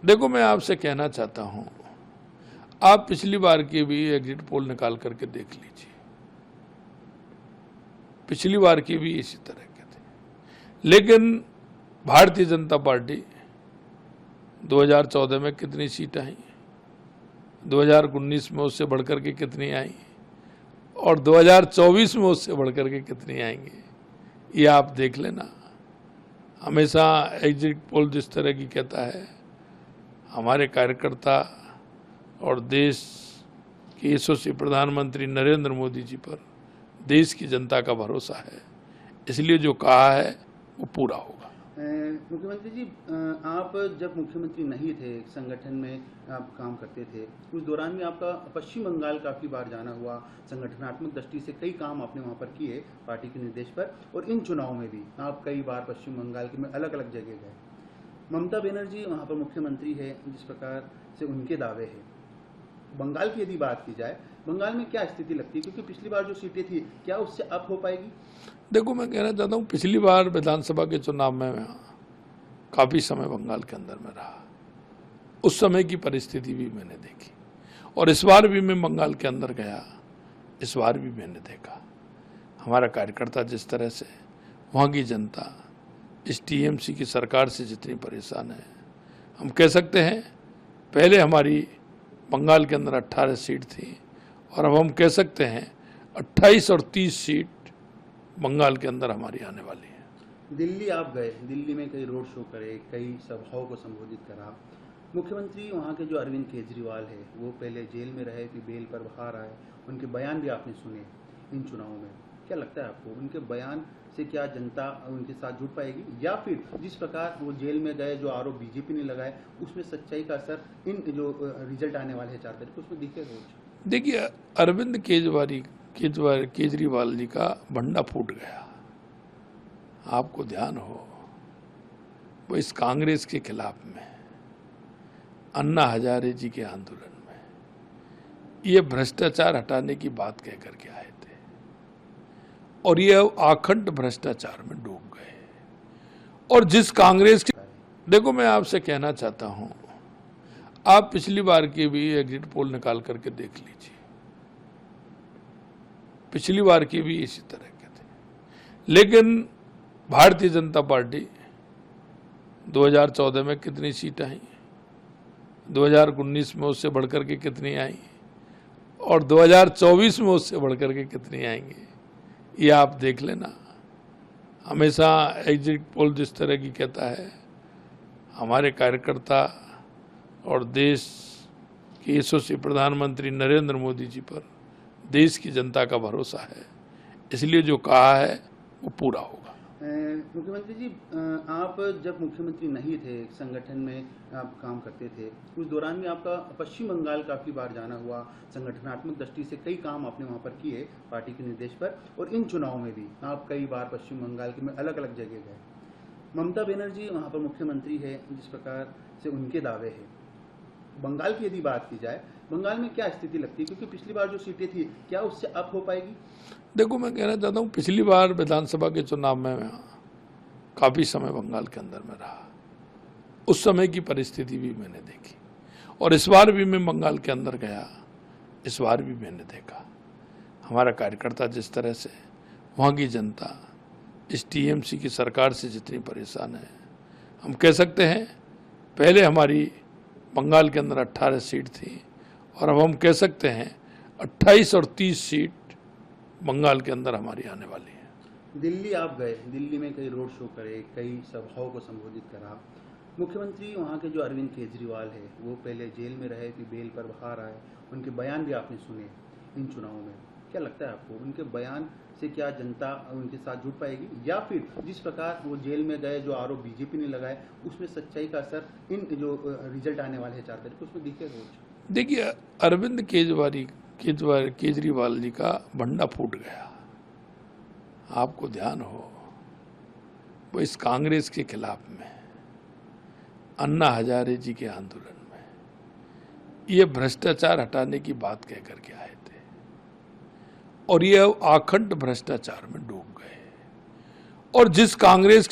देखो, मैं आपसे कहना चाहता हूं, आप पिछली बार की भी एग्जिट पोल निकाल करके देख लीजिए। पिछली बार की भी इसी तरह के थे। लेकिन भारतीय जनता पार्टी 2014 में कितनी सीट आई, 2019 में उससे बढ़कर के कितनी आई और 2024 में उससे बढ़कर के कितनी आएंगी, ये आप देख लेना। हमेशा एग्जिट पोल जिस तरह की कहता है, हमारे कार्यकर्ता और देश के यशस्वी प्रधानमंत्री नरेंद्र मोदी जी पर देश की जनता का भरोसा है, इसलिए जो कहा है वो पूरा होगा। मुख्यमंत्री जी, आप जब मुख्यमंत्री नहीं थे, एक संगठन में आप काम करते थे, उस दौरान में आपका पश्चिम बंगाल काफ़ी बार जाना हुआ। संगठनात्मक दृष्टि से कई काम आपने वहाँ पर किए पार्टी के निर्देश पर, और इन चुनाव में भी आप कई बार पश्चिम बंगाल के में अलग अलग जगह गए। ममता बनर्जी वहाँ पर मुख्यमंत्री है, जिस प्रकार से उनके दावे हैं, बंगाल की यदि बात की जाए, बंगाल में क्या स्थिति लगती है? क्योंकि पिछली बार जो सीटें थी, क्या उससे अप हो पाएगी? देखो, मैं कहना चाहता हूँ, पिछली बार विधानसभा के चुनाव में मैं काफ़ी समय बंगाल के अंदर में रहा। उस समय की परिस्थिति भी मैंने देखी, और इस बार भी मैं बंगाल के अंदर गया, इस बार भी मैंने देखा हमारा कार्यकर्ता जिस तरह से, वहाँ की जनता इस टीएमसी की सरकार से जितनी परेशान है। हम कह सकते हैं, पहले हमारी बंगाल के अंदर 18 सीट थी, और अब हम कह सकते हैं 28 और 30 सीट बंगाल के अंदर हमारी आने वाली है। दिल्ली आप गए, दिल्ली में कई रोड शो करे, कई सभाओं को संबोधित करा। मुख्यमंत्री वहाँ के जो अरविंद केजरीवाल है, वो पहले जेल में रहे, फिर बेल पर बाहर आए, उनके बयान भी आपने सुने इन चुनावों में। क्या लगता है आपको, उनके बयान से क्या जनता उनके साथ जुड़ पाएगी, या फिर जिस प्रकार वो जेल में गए, जो आरोप बीजेपी ने लगाए, उसमें सच्चाई का असर इन जो रिजल्ट आने वाले हैं 4 तारीख को, उसमें दिखे रोज? देखिए, अरविंद केजरीवाल जी का भंडा फूट गया। आपको ध्यान हो, वो इस कांग्रेस के खिलाफ में, अन्ना हजारे जी के आंदोलन में, ये भ्रष्टाचार हटाने की बात कह करके आए थे, और ये आखंड भ्रष्टाचार में डूब गए। और जिस कांग्रेस की, देखो, मैं आपसे कहना चाहता हूं, आप पिछली बार की भी एग्जिट पोल निकाल करके देख लीजिए। पिछली बार की भी इसी तरह के थे। लेकिन भारतीय जनता पार्टी 2014 में कितनी सीट आई, 2019 में उससे बढ़कर के कितनी आई और 2024 में उससे बढ़कर के कितनी आएंगी, ये आप देख लेना। हमेशा एग्जिट पोल जिस तरह की कहता है, हमारे कार्यकर्ता और देश के यशस्वी प्रधानमंत्री नरेंद्र मोदी जी पर देश की जनता का भरोसा है, इसलिए जो कहा है वो पूरा होगा। मुख्यमंत्री जी, आप जब मुख्यमंत्री नहीं थे, एक संगठन में आप काम करते थे, उस दौरान में आपका पश्चिम बंगाल काफ़ी बार जाना हुआ। संगठनात्मक दृष्टि से कई काम आपने वहाँ पर किए पार्टी के निर्देश पर, और इन चुनाव में भी आप कई बार पश्चिम बंगाल के में अलग अलग जगह गए। ममता बनर्जी वहाँ पर मुख्यमंत्री है, जिस प्रकार से उनके दावे हैं, बंगाल की यदि बात की जाए, बंगाल में क्या स्थिति लगती है? क्योंकि पिछली बार जो सीटें थी, क्या उससे अप हो पाएगी? देखो, मैं कहना चाहता हूँ, पिछली बार विधानसभा के चुनाव में मैं काफ़ी समय बंगाल के अंदर में रहा। उस समय की परिस्थिति भी मैंने देखी, और इस बार भी मैं बंगाल के अंदर गया, इस बार भी मैंने देखा हमारा कार्यकर्ता जिस तरह से, वहाँ की जनता इस टीएमसी की सरकार से जितनी परेशान है। हम कह सकते हैं, पहले हमारी बंगाल के अंदर 18 सीट थी, और अब हम कह सकते हैं 28 और 30 सीट बंगाल के अंदर हमारी आने वाली है। दिल्ली आप गए, दिल्ली में कई रोड शो करे, कई सभाओं को संबोधित करा। मुख्यमंत्री वहाँ के जो अरविंद केजरीवाल है, वो पहले जेल में रहे, फिर बेल पर बाहर आए, उनके बयान भी आपने सुने इन चुनावों में। क्या लगता है आपको, उनके बयान से क्या जनता उनके साथ जुड़ पाएगी, या फिर जिस प्रकार वो जेल में गए, जो आरोप बीजेपी ने लगाए, उसमें सच्चाई का असर इन जो रिजल्ट आने वाले हैं 4 तारीख को, उसमें दिखे रोज? देखिए, अरविंद केजरीवाल जी का भंडा फूट गया। आपको ध्यान हो, वो इस कांग्रेस के खिलाफ में, अन्ना हजारे जी के आंदोलन में, ये भ्रष्टाचार हटाने की बात कह करके आए थे, और ये आखंड भ्रष्टाचार में डूब गए। और जिस कांग्रेस